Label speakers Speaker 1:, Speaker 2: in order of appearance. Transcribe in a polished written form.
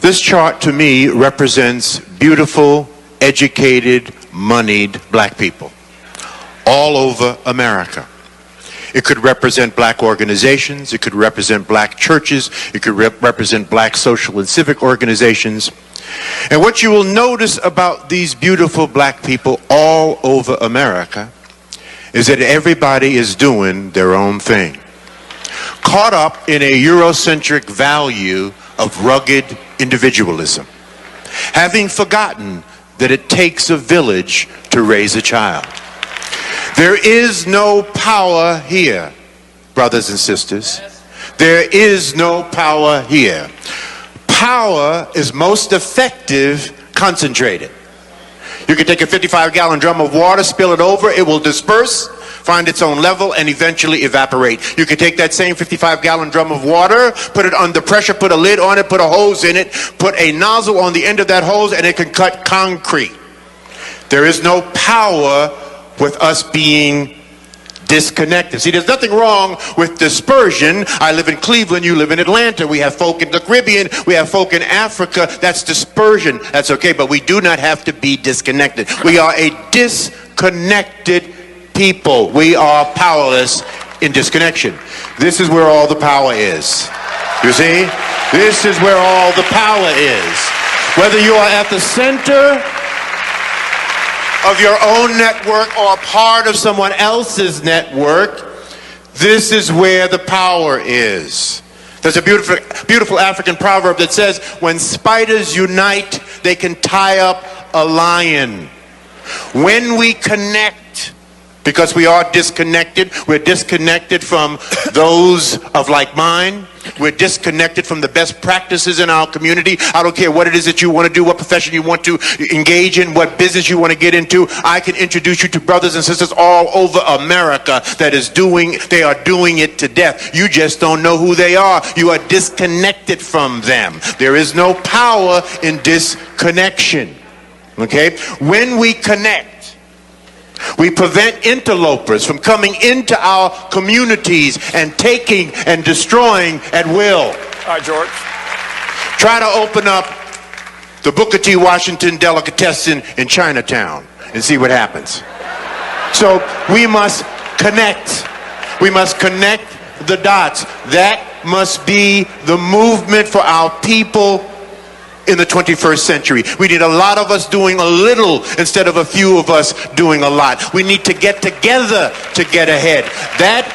Speaker 1: This chart to me represents beautiful, educated, moneyed black people all over America. It could represent black organizations, it could represent black churches, it could represent black social and civic organizations. And what you will notice about these beautiful black people all over America is that everybody is doing their own thing, caught up in a Eurocentric value of rugged individualism, having forgotten that it takes a village to raise a child. There is no power here, brothers and sisters. There is no power here. Power is most effective concentrated. You can take a 55-gallon drum of water, spill it over, it will disperse, find its own level, and eventually evaporate. You can take that same 55-gallon drum of water, put it under pressure, put a lid on it, put a hose in it, put a nozzle on the end of that hose, and it can cut concrete. There is no power with us being disconnected. See, there's nothing wrong with dispersion. I live in Cleveland, you live in Atlanta. We have folk in the Caribbean, we have folk in Africa. That's dispersion. That's okay, but we do not have to be disconnected. We are a disconnected people. We are powerless in disconnection. This is where all the power is. You see? This is where all the power is. Whether you are at the center of your own network or a part of someone else's network, this is where the power is. There's a beautiful African proverb that says, when spiders unite, they can tie up a lion. When we connect, because we are disconnected, we're disconnected from those of like mind. We're disconnected from the best practices in our community. I don't care what it is that you want to do, what profession you want to engage in, what business you want to get into. I can introduce you to brothers and sisters all over America they are doing it to death. You just don't know who they are. You are disconnected from them. There is no power in disconnection. Okay? When we connect, we prevent interlopers from coming into our communities and taking and destroying at will.
Speaker 2: All right, George.
Speaker 1: Try to open up the Booker T. Washington delicatessen in Chinatown and see what happens. So we must connect. We must connect the dots. That must be the movement for our people in the 21st century. We need a lot of us doing a little instead of a few of us doing a lot. We need to get together to get ahead. That